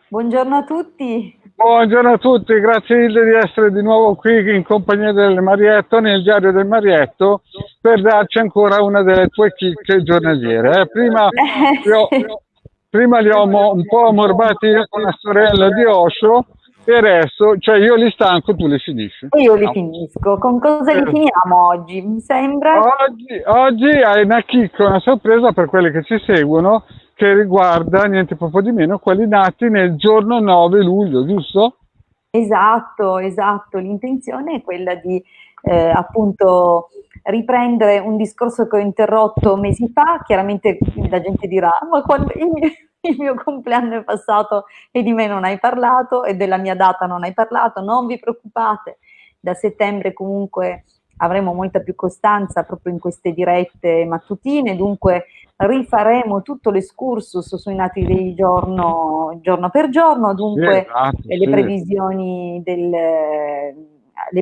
Buongiorno a tutti. Buongiorno a tutti, grazie mille di essere di nuovo qui in compagnia del Marietto, nel diario del Marietto, per darci ancora una delle tue chicche giornaliere. Li ho, Sì. prima li ho un po' ammorbati io con la sorella di Osho e adesso, cioè io li stanco, tu li finisci. E io li No. finisco. Con cosa li Eh, finiamo oggi? Mi sembra. oggi hai una chicca, una sorpresa per quelli che ci seguono, che riguarda niente proprio di meno quelli nati nel giorno 9 luglio, giusto? Esatto, esatto. L'intenzione è quella di appunto riprendere un discorso che ho interrotto mesi fa. Chiaramente la gente dirà: ma quando il mio compleanno è passato e di me non hai parlato e della mia data non hai parlato. Non vi preoccupate, da settembre comunque avremo molta più costanza proprio in queste dirette mattutine, dunque rifaremo tutto l'escursus sui nati del giorno per giorno, Sì, dunque esatto, le sì.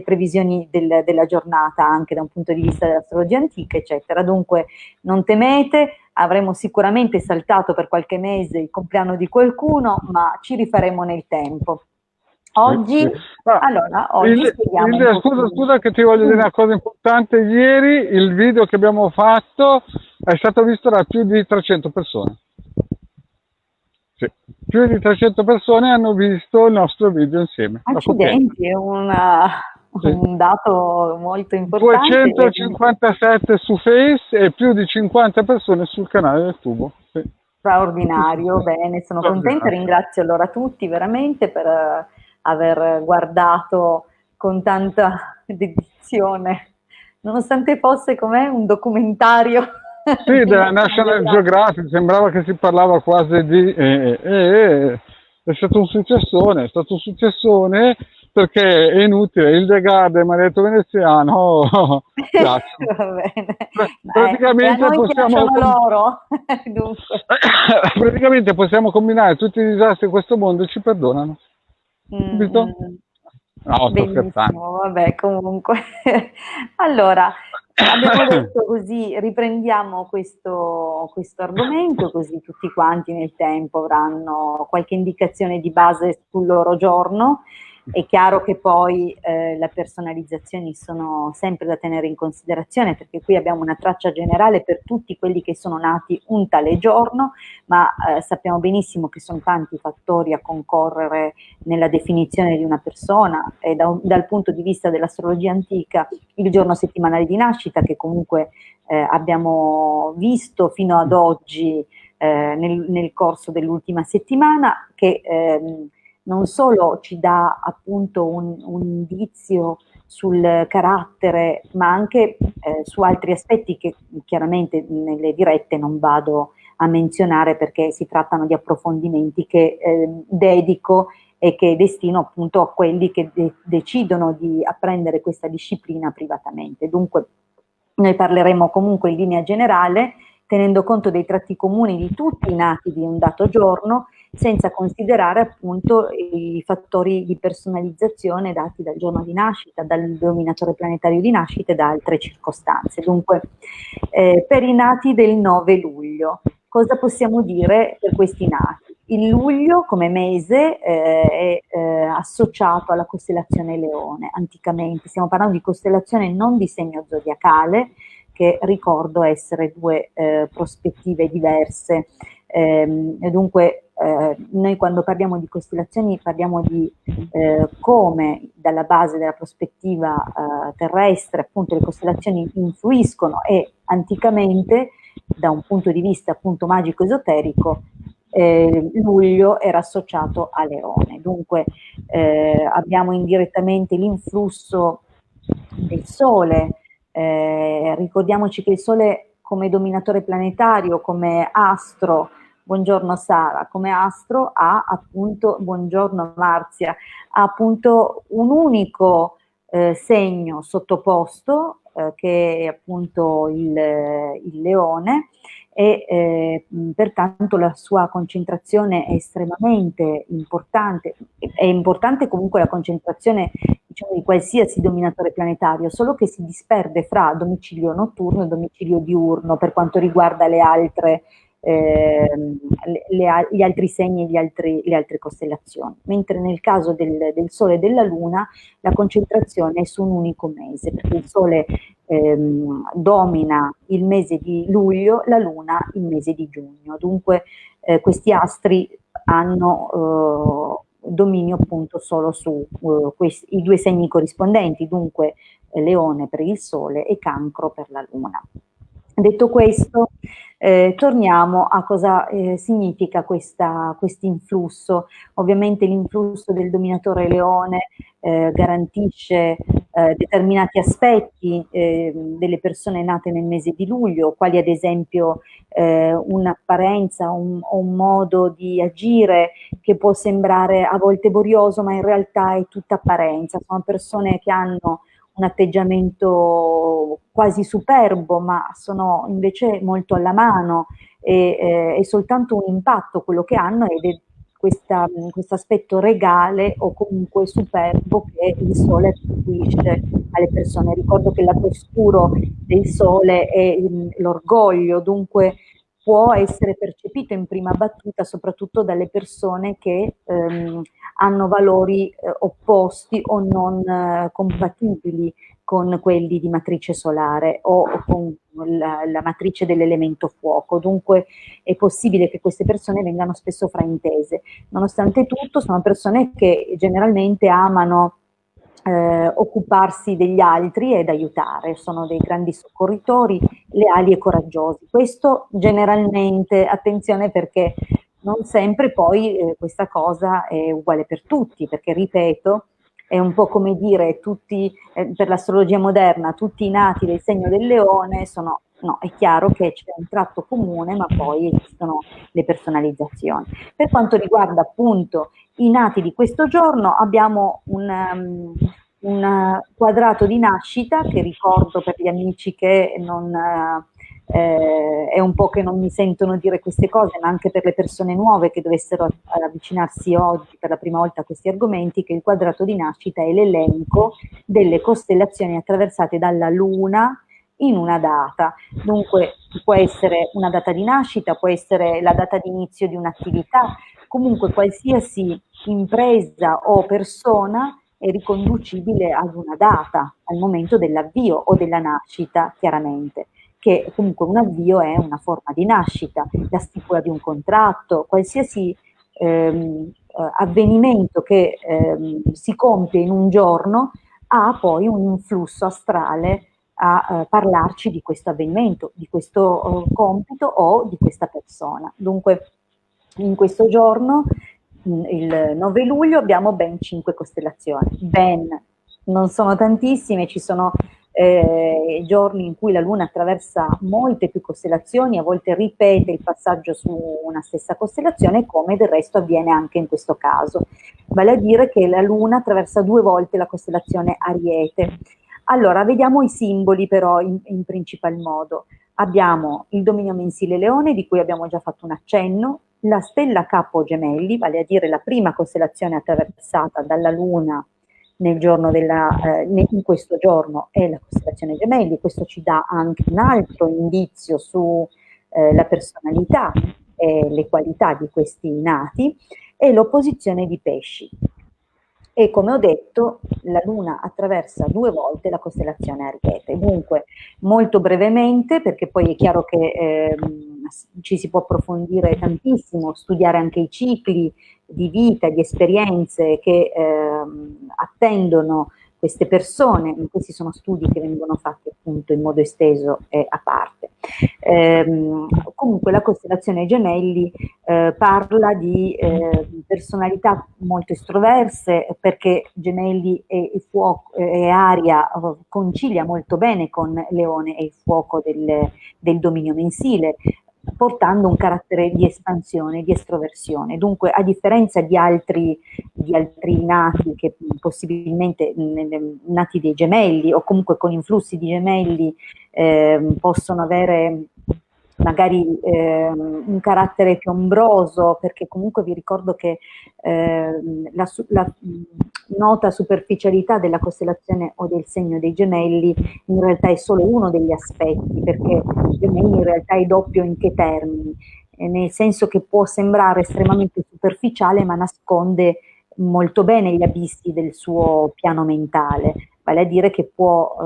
previsioni, della giornata anche da un punto di vista dell'astrologia antica, eccetera. Dunque non temete, avremo sicuramente saltato per qualche mese il compleanno di qualcuno, ma ci rifaremo nel tempo. Sì, Oggi, sì. Ah, oggi spieghiamo un scusa, pochino. scusa che ti voglio dire Mm. una cosa importante. Ieri il video che abbiamo fatto è stato visto da più di 300 persone. Sì. Più di 300 persone hanno visto il nostro video insieme. La complimento. Accidenti, è Sì. un dato molto importante. 257 su Face e più di 50 persone sul canale del Tubo. Sì. Tutto su Straordinario, Face. bene, sono contenta, Straordinario. ringrazio allora tutti veramente per aver guardato con tanta dedizione, nonostante fosse com'è un documentario Sì, di della National National Geographic. Geographic, sembrava che si parlava quasi di... è stato un successone, è stato un successone perché è inutile, il De Garde, Maretto Veneziano, piacciono. Va bene, e a Praticamente noi possiamo, piacciono loro, dunque. praticamente possiamo combinare tutti i disastri di questo mondo e ci perdonano. Capito? Mm. No, sto scherzando. Benissimo, vabbè, comunque. Allora, abbiamo detto così, riprendiamo questo argomento, così tutti quanti nel tempo avranno qualche indicazione di base sul loro giorno. È chiaro che poi le personalizzazioni sono sempre da tenere in considerazione, perché qui abbiamo una traccia generale per tutti quelli che sono nati un tale giorno, ma sappiamo benissimo che sono tanti i fattori a concorrere nella definizione di una persona e dal punto di vista dell'astrologia antica il giorno settimanale di nascita, che comunque abbiamo visto fino ad oggi nel corso dell'ultima settimana, che non solo ci dà appunto un indizio sul carattere, ma anche su altri aspetti che chiaramente nelle dirette non vado a menzionare, perché si trattano di approfondimenti che dedico e che destino appunto a quelli che decidono di apprendere questa disciplina privatamente. Dunque noi parleremo comunque in linea generale, tenendo conto dei tratti comuni di tutti i nati di un dato giorno, senza considerare appunto i fattori di personalizzazione dati dal giorno di nascita, dal dominatore planetario di nascita e da altre circostanze. Dunque, per i nati del 9 luglio, cosa possiamo dire per questi nati? Il luglio come mese è associato alla costellazione Leone, anticamente. Stiamo parlando di costellazione non di segno zodiacale, che ricordo essere due prospettive diverse. E dunque noi quando parliamo di costellazioni parliamo di come dalla base della prospettiva terrestre appunto le costellazioni influiscono, e anticamente da un punto di vista appunto magico esoterico luglio era associato a Leone. Dunque abbiamo indirettamente l'influsso del Sole. Ricordiamoci che il Sole come dominatore planetario, come astro, buongiorno Sara, come astro ha appunto, buongiorno Marzia, ha appunto un unico segno sottoposto, che è appunto il leone, e pertanto la sua concentrazione è estremamente importante. È importante comunque la concentrazione, diciamo, di qualsiasi dominatore planetario, solo che si disperde fra domicilio notturno e domicilio diurno per quanto riguarda le altre gli altri segni e le altre costellazioni, mentre nel caso del Sole e della Luna la concentrazione è su un unico mese, perché il Sole domina il mese di luglio, la Luna il mese di giugno. Dunque questi astri hanno dominio appunto solo su i due segni corrispondenti, dunque Leone per il Sole e Cancro per la Luna. Detto questo, torniamo a cosa significa questo influsso. Ovviamente l'influsso del dominatore Leone garantisce determinati aspetti delle persone nate nel mese di luglio, quali ad esempio un'apparenza o un modo di agire che può sembrare a volte borioso, ma in realtà è tutta apparenza. Sono persone che hanno un atteggiamento quasi superbo, ma sono invece molto alla mano, è soltanto un impatto quello che hanno, ed è questo aspetto regale o comunque superbo che il Sole attribuisce alle persone. Ricordo che il lato oscuro del Sole è l'orgoglio, dunque può essere percepito in prima battuta soprattutto dalle persone che hanno valori opposti o non compatibili con quelli di matrice solare o con la matrice dell'elemento fuoco. Dunque è possibile che queste persone vengano spesso fraintese. Nonostante tutto sono persone che generalmente amano occuparsi degli altri ed aiutare, sono dei grandi soccorritori, leali e coraggiosi. Questo generalmente, attenzione, perché non sempre poi questa cosa è uguale per tutti, perché ripeto, è un po' come dire per l'astrologia moderna, tutti i nati del segno del leone sono, no, è chiaro che c'è un tratto comune, ma poi esistono le personalizzazioni. Per quanto riguarda appunto i nati di questo giorno, abbiamo un quadrato di nascita che ricordo per gli amici che non è un po' che non mi sentono dire queste cose, ma anche per le persone nuove che dovessero avvicinarsi oggi per la prima volta a questi argomenti, che il quadrato di nascita è l'elenco delle costellazioni attraversate dalla Luna in una data. Dunque può essere una data di nascita, può essere la data di inizio di un'attività, comunque qualsiasi impresa o persona è riconducibile ad una data, al momento dell'avvio o della nascita, chiaramente, che comunque un avvio è una forma di nascita, la stipula di un contratto, qualsiasi avvenimento che si compie in un giorno ha poi un influsso astrale a parlarci di questo avvenimento, di questo compito o di questa persona. Dunque in questo giorno, il 9 luglio, abbiamo ben 5 costellazioni. Ben, non sono tantissime, ci sono giorni in cui la Luna attraversa molte più costellazioni, a volte ripete il passaggio su una stessa costellazione, come del resto avviene anche in questo caso. Vale a dire che la Luna attraversa 2 volte la costellazione Ariete. Allora, vediamo i simboli però in principal modo. Abbiamo il dominio mensile Leone, di cui abbiamo già fatto un accenno, la stella Capo Gemelli, vale a dire la prima costellazione attraversata dalla Luna in questo giorno è la costellazione Gemelli. Questo ci dà anche un altro indizio sulla personalità e le qualità di questi nati, e l'opposizione di Pesci. E come ho detto, la Luna attraversa 2 volte la costellazione Ariete. Dunque, molto brevemente, perché poi è chiaro che ci si può approfondire tantissimo, studiare anche i cicli di vita, di esperienze che attendono queste persone. Questi sono studi che vengono fatti appunto in modo esteso e a parte. Comunque la costellazione Gemelli parla di personalità molto estroverse, perché Gemelli e aria concilia molto bene con Leone e il fuoco del dominio mensile, portando un carattere di espansione, di estroversione. Dunque, a differenza di altri nati che possibilmente nati dei gemelli o comunque con influssi di gemelli possono avere magari un carattere più ombroso, perché comunque vi ricordo che la nota superficialità della costellazione o del segno dei gemelli in realtà è solo uno degli aspetti, perché il gemelli in realtà è doppio in che termini? nel senso che può sembrare estremamente superficiale, ma nasconde molto bene gli abissi del suo piano mentale, vale a dire che può,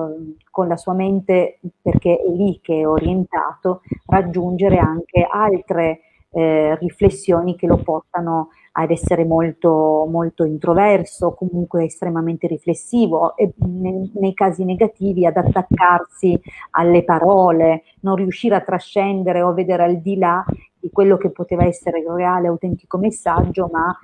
con la sua mente, perché è lì che è orientato, raggiungere anche altre riflessioni che lo portano ad essere molto, molto introverso, comunque estremamente riflessivo e nei casi negativi ad attaccarsi alle parole, non riuscire a trascendere o vedere al di là di quello che poteva essere il reale, autentico messaggio, ma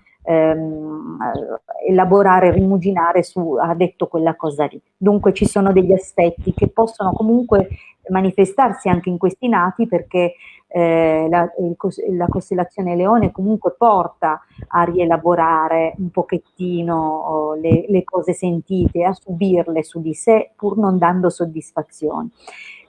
elaborare, rimuginare su ha detto quella cosa lì. Dunque ci sono degli aspetti che possono comunque manifestarsi anche in questi nati, perché la costellazione Leone comunque porta a rielaborare un pochettino le cose sentite, a subirle su di sé pur non dando soddisfazioni.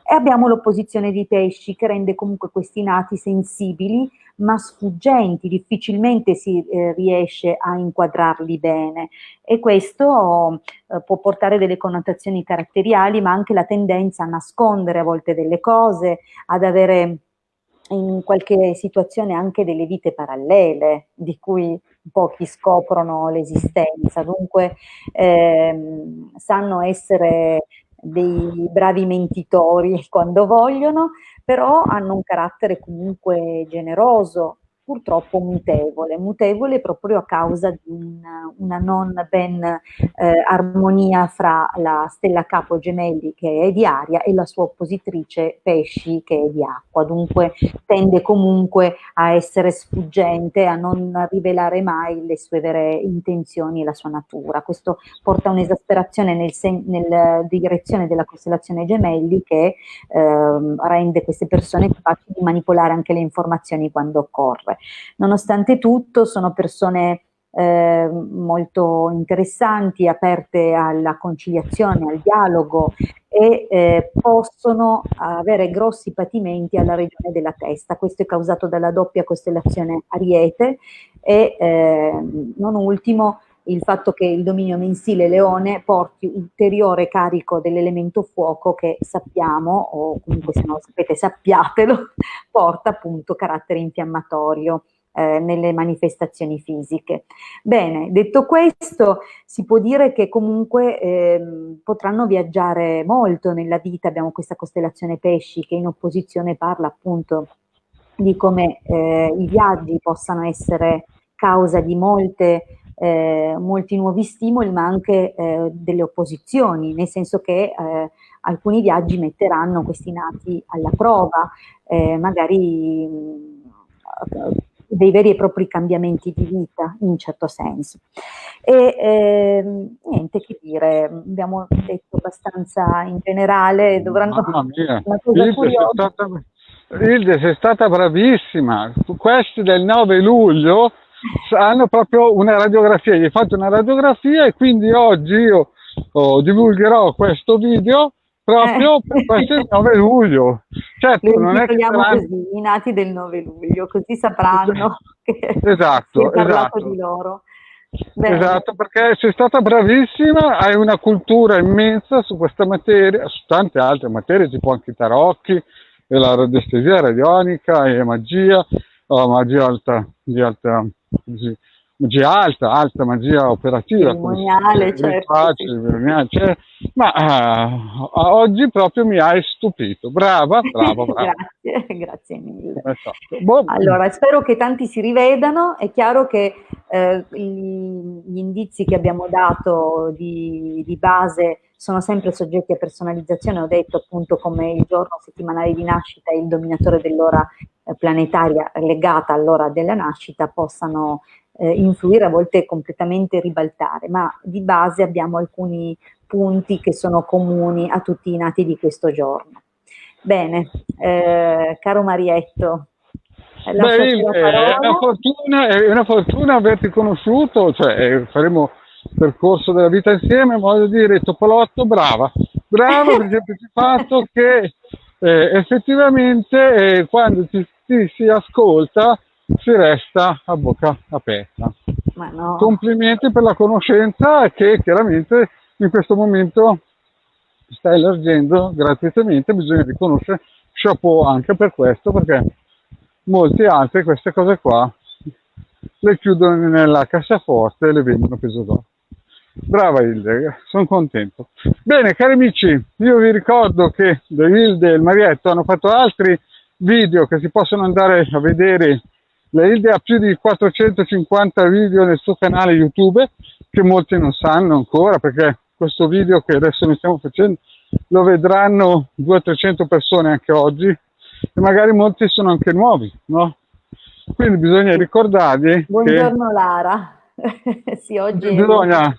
E abbiamo l'opposizione di Pesci che rende comunque questi nati sensibili ma sfuggenti, difficilmente si riesce a inquadrarli bene, e questo può portare delle connotazioni caratteriali, ma anche la tendenza a nascondere a volte delle cose, ad avere in qualche situazione anche delle vite parallele di cui pochi scoprono l'esistenza. Dunque sanno essere dei bravi mentitori quando vogliono, però hanno un carattere comunque generoso, purtroppo mutevole proprio a causa di una non ben armonia fra la stella capo Gemelli, che è di aria, e la sua oppositrice Pesci, che è di acqua. Dunque tende comunque a essere sfuggente, a non rivelare mai le sue vere intenzioni e la sua natura. Questo porta a un'esasperazione nella direzione della costellazione Gemelli, che rende queste persone capaci di manipolare anche le informazioni quando occorre. Nonostante tutto sono persone molto interessanti, aperte alla conciliazione, al dialogo, e possono avere grossi patimenti alla regione della testa. Questo è causato dalla doppia costellazione Ariete e non ultimo il fatto che il dominio mensile Leone porti ulteriore carico dell'elemento fuoco, che sappiamo, o comunque se non lo sapete sappiatelo, porta appunto carattere infiammatorio nelle manifestazioni fisiche. Bene, detto questo, si può dire che comunque potranno viaggiare molto nella vita. Abbiamo questa costellazione Pesci che in opposizione parla appunto di come i viaggi possano essere causa di molti nuovi stimoli, ma anche delle opposizioni, nel senso che alcuni viaggi metteranno questi nati alla prova, magari dei veri e propri cambiamenti di vita, in un certo senso. E niente che dire, abbiamo detto abbastanza in generale, dovranno... Mamma mia, Una cosa curiosa. Ilde, sei stata bravissima. Questi del 9 luglio hanno proprio una radiografia, gli hai fatto una radiografia, e quindi oggi io divulgherò questo video proprio per questo il 9 luglio. Certo, Lo non è che intitoliamo saranno... così, i nati del 9 luglio, così sapranno che si è Esatto, parlato esatto. di loro. Bene. Esatto, perché sei stata bravissima, hai una cultura immensa su questa materia, su tante altre materie, tipo anche i tarocchi, e la radiestesia radionica, e magia, magia alta, così, magia alta, magia operativa, come si Cerimoniale, dice, certo, sì. cerimoniale, ma oggi proprio mi hai stupito, brava, brava, brava. Grazie, grazie mille. Esatto. Boh. Allora, spero che tanti si rivedano. È chiaro che gli indizi che abbiamo dato di base sono sempre soggetti a personalizzazione. Ho detto appunto come il giorno settimanale di nascita e il dominatore dell'ora planetaria legata all'ora della nascita possano influire, a volte completamente ribaltare, ma di base abbiamo alcuni punti che sono comuni a tutti i nati di questo giorno. Bene, caro Marietto, lascio a te la parola. È una fortuna averti conosciuto, cioè faremo il percorso della vita insieme, ma voglio dire, Topolotto, brava, brava per il semplice fatto che effettivamente quando ti si ascolta si resta a bocca aperta. Ma no. Complimenti per la conoscenza che chiaramente in questo momento stai elargendo gratuitamente, bisogna riconoscere chapeau anche per questo, perché molti altri queste cose qua le chiudono nella cassaforte e le vendono peso d'oro. Brava Hilde, sono contento. Bene, cari amici, io vi ricordo che Hilde e il Marietto hanno fatto altri video che si possono andare a vedere. La Hilde ha più di 450 video nel suo canale YouTube, che molti non sanno ancora, perché questo video che adesso noi stiamo facendo lo vedranno 200-300 persone anche oggi, e magari molti sono anche nuovi, no? Quindi bisogna ricordarvi Buongiorno Lara. Sì, oggi bisogna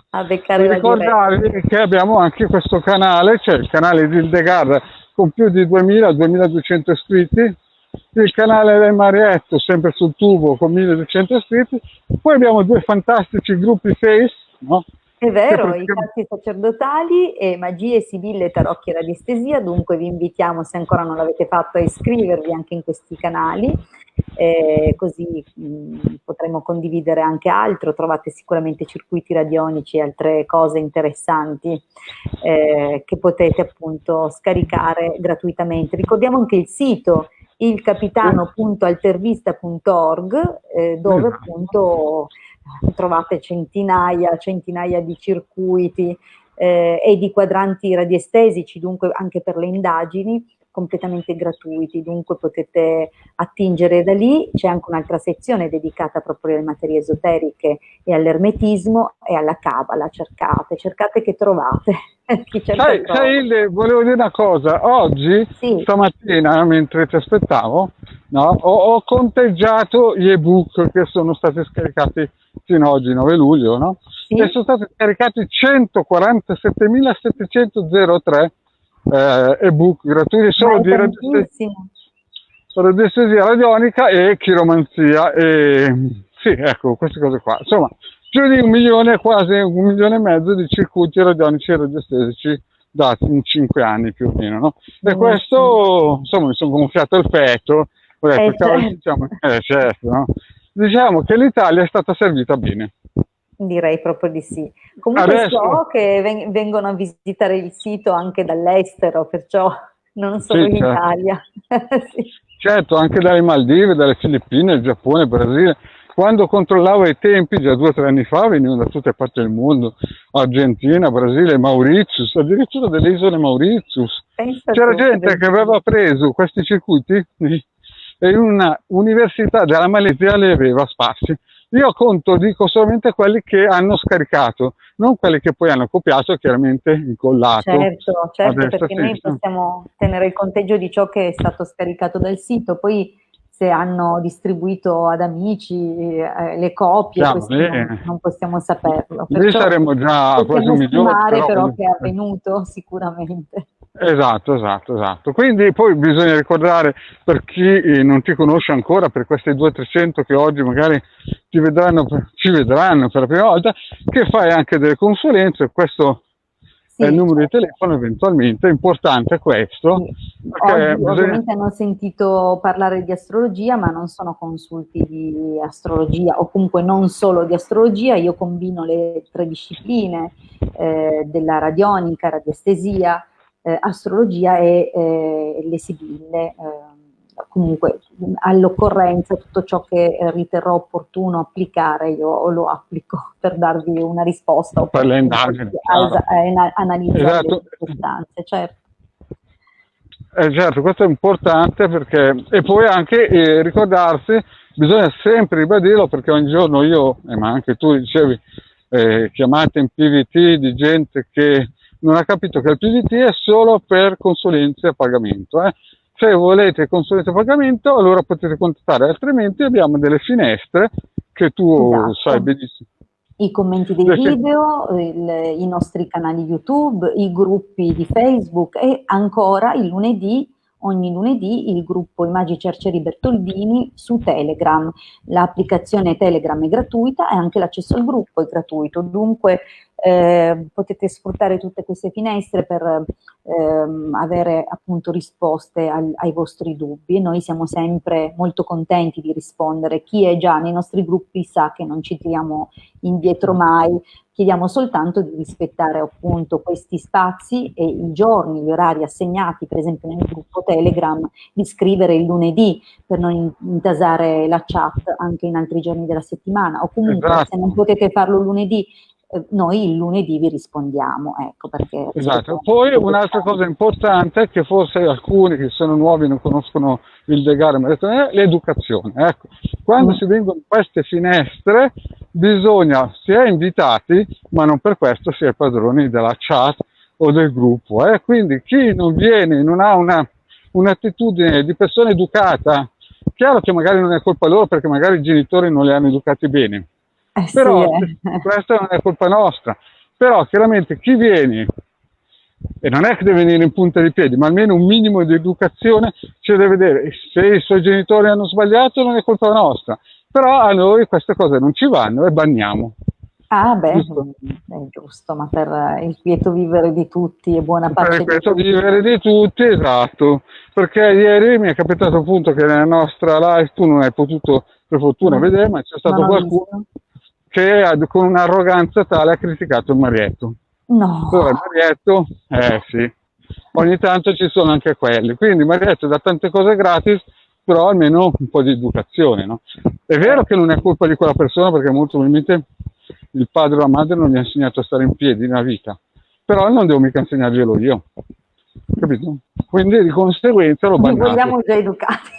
a beccare la ricordarvi che abbiamo anche questo canale, cioè il canale di Hildegard con più di 2000-2200 iscritti, il canale del Marietto sempre sul tubo con 1200 iscritti, poi abbiamo due fantastici gruppi Face, no? È vero, i canti sacerdotali e magie, sibille, tarocchi e radiestesia, dunque vi invitiamo, se ancora non l'avete fatto, a iscrivervi anche in questi canali, così potremo condividere anche altro, trovate sicuramente circuiti radionici e altre cose interessanti che potete appunto scaricare gratuitamente. Ricordiamo anche il sito ilcapitano.altervista.org dove appunto trovate centinaia di circuiti e di quadranti radiestesici, dunque anche per le indagini, completamente gratuiti, dunque potete attingere da lì. C'è anche un'altra sezione dedicata proprio alle materie esoteriche e all'ermetismo e alla cabala, cercate che trovate. Sai, Hilde, volevo dire una cosa, oggi, stamattina, mentre ti aspettavo, no, ho conteggiato gli ebook che sono stati scaricati fino ad oggi, 9 luglio, no? Sì. E sono stati scaricati 147.703 ebook gratuiti solo di radiestesia radionica e chiromanzia. Sì, ecco, queste cose qua. Insomma, più di 1 milione, quasi 1,5 milioni di circuiti radionici e radiestesici dati in 5 anni più o meno, no? E questo, insomma, mi sono gonfiato il petto, ho detto, certo, no? Diciamo che l'Italia è stata servita bene. Direi proprio di sì. Comunque adesso so che vengono a visitare il sito anche dall'estero, perciò non solo in Italia. Sì. Certo, anche dalle Maldive, dalle Filippine, il Giappone, il Brasile. Quando controllavo i tempi, già 2 o 3 anni fa, venivano da tutte le parti del mondo, Argentina, Brasile, Mauritius, addirittura delle isole Mauritius. C'era gente che aveva preso questi circuiti e in una università della Malesia li aveva sparsi. Io dico solamente quelli che hanno scaricato, non quelli che poi hanno copiato e chiaramente incollato. Certo, perché noi possiamo tenere il conteggio di ciò che è stato scaricato dal sito, poi se hanno distribuito ad amici le copie, non possiamo saperlo. Noi saremmo già quasi 1 milione. Però che è avvenuto sicuramente. Esatto. Quindi poi bisogna ricordare, per chi non ti conosce ancora, per questi 200-300 che oggi magari ci vedranno per la prima volta, che fai anche delle consulenze. Questo è il numero di telefono, eventualmente, è importante questo. Oggi ovviamente hanno sentito parlare di astrologia, ma non sono consulti di astrologia, o comunque non solo di astrologia. Io combino le 3 discipline della radionica, radiestesia, astrologia e le sibille. Comunque all'occorrenza tutto ciò che riterrò opportuno applicare io lo applico per darvi una risposta o per le indagini, analizzare le circostanze, certo. Certo, questo è importante, perché e poi anche ricordarsi, bisogna sempre ribadirlo, perché ogni giorno io, ma anche tu dicevi, chiamate in PVT di gente che non ha capito che il PVT è solo per consulenze a pagamento. Se volete consulenze a pagamento, allora potete contattare, altrimenti abbiamo delle finestre che tu sai benissimo. I commenti dei video, i nostri canali YouTube, i gruppi di Facebook e ancora ogni lunedì il gruppo I Magici Arcieri Bertoldini su Telegram. L'applicazione Telegram è gratuita e anche l'accesso al gruppo è gratuito, dunque potete sfruttare tutte queste finestre per avere appunto risposte ai vostri dubbi. Noi siamo sempre molto contenti di rispondere. Chi è già nei nostri gruppi sa che non ci tiriamo indietro mai, chiediamo soltanto di rispettare appunto questi spazi e i giorni, gli orari assegnati, per esempio nel gruppo Telegram, di scrivere il lunedì per non intasare la chat anche in altri giorni della settimana, o comunque se non potete farlo lunedì, noi il lunedì vi rispondiamo, ecco, perché... Esatto. Poi un'altra cosa importante, che forse alcuni che sono nuovi non conoscono il Degare, ma l'educazione. Ecco, quando si vengono in queste finestre bisogna, si è invitati, ma non per questo si è padroni della chat o del gruppo. Quindi chi non viene, non ha un'attitudine di persona educata, chiaro che magari non è colpa loro perché magari i genitori non li hanno educati bene, però questa non è colpa nostra. Però chiaramente chi viene, e non è che deve venire in punta di piedi, ma almeno un minimo di educazione ci deve vedere. Se i suoi genitori hanno sbagliato non è colpa nostra, però a noi queste cose non ci vanno e banniamo. Ah beh, è giusto, ma per il quieto vivere di tutti e buona pace di tutti. Per il quieto vivere di tutti, esatto, perché ieri mi è capitato appunto che nella nostra live tu non hai potuto per fortuna vedere, ma c'è stato qualcuno che con un'arroganza tale ha criticato il Marietto. No. Allora il Marietto, sì, ogni tanto ci sono anche quelli, quindi Marietto dà tante cose gratis, però almeno un po' di educazione, no? È vero che non è colpa di quella persona, perché molto probabilmente il padre o la madre non gli ha insegnato a stare in piedi nella vita, però non devo mica insegnarglielo io, capito? Quindi di conseguenza lo bannato. Li vogliamo già educati.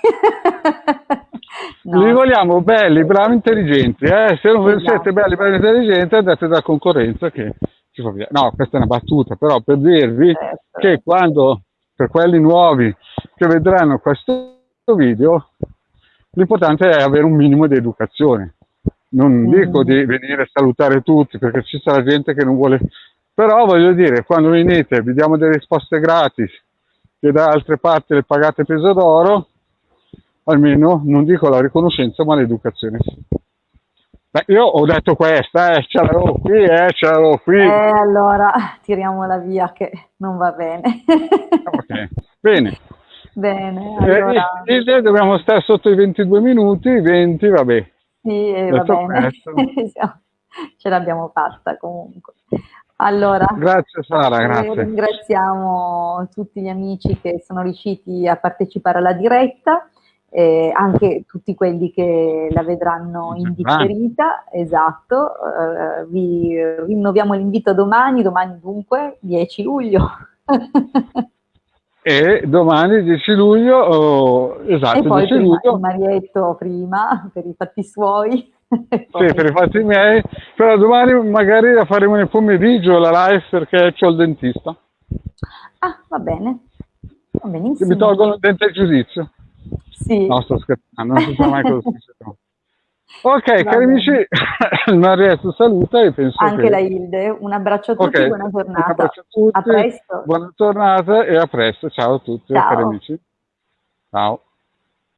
No. Li vogliamo belli, bravi, intelligenti. Se non siete belli, bravi, intelligenti, andate da concorrenza che ci fa via. No, questa è una battuta, però per dirvi che quando, per quelli nuovi che vedranno questo video, l'importante è avere un minimo di educazione. Non dico di venire a salutare tutti, perché ci sarà gente che non vuole, però voglio dire, quando venite vi diamo delle risposte gratis, che da altre parti le pagate peso d'oro, almeno non dico la riconoscenza ma l'educazione. Beh, io ho detto questa, ce l'avevo qui. Allora tiriamola via che non va bene. Ok, bene. Bene, allora... dobbiamo stare sotto i 22 minuti, 20, vabbè. Sì, va bene. Ce l'abbiamo fatta comunque. Allora, grazie Sara, grazie. Ringraziamo tutti gli amici che sono riusciti a partecipare alla diretta, anche tutti quelli che la vedranno in differita, esatto. Vi rinnoviamo l'invito domani dunque 10 luglio. E domani 10 luglio, esatto, e poi 10 luglio. Marietto prima, per i fatti suoi. Sì, per i fatti miei, però domani magari la faremo nel pomeriggio la live perché c'ho il dentista. Ah, va bene, va benissimo. Che mi tolgono il dente al giudizio. Sì. No, sto scherzando, non si sa mai cosa succederà. Ok, cari amici, Marietto saluta e penso anche la Hilde, un abbraccio a tutti, buona giornata. Un abbraccio a tutti, a presto. Buona giornata e a presto, ciao a tutti, ciao. cari amici. Ciao.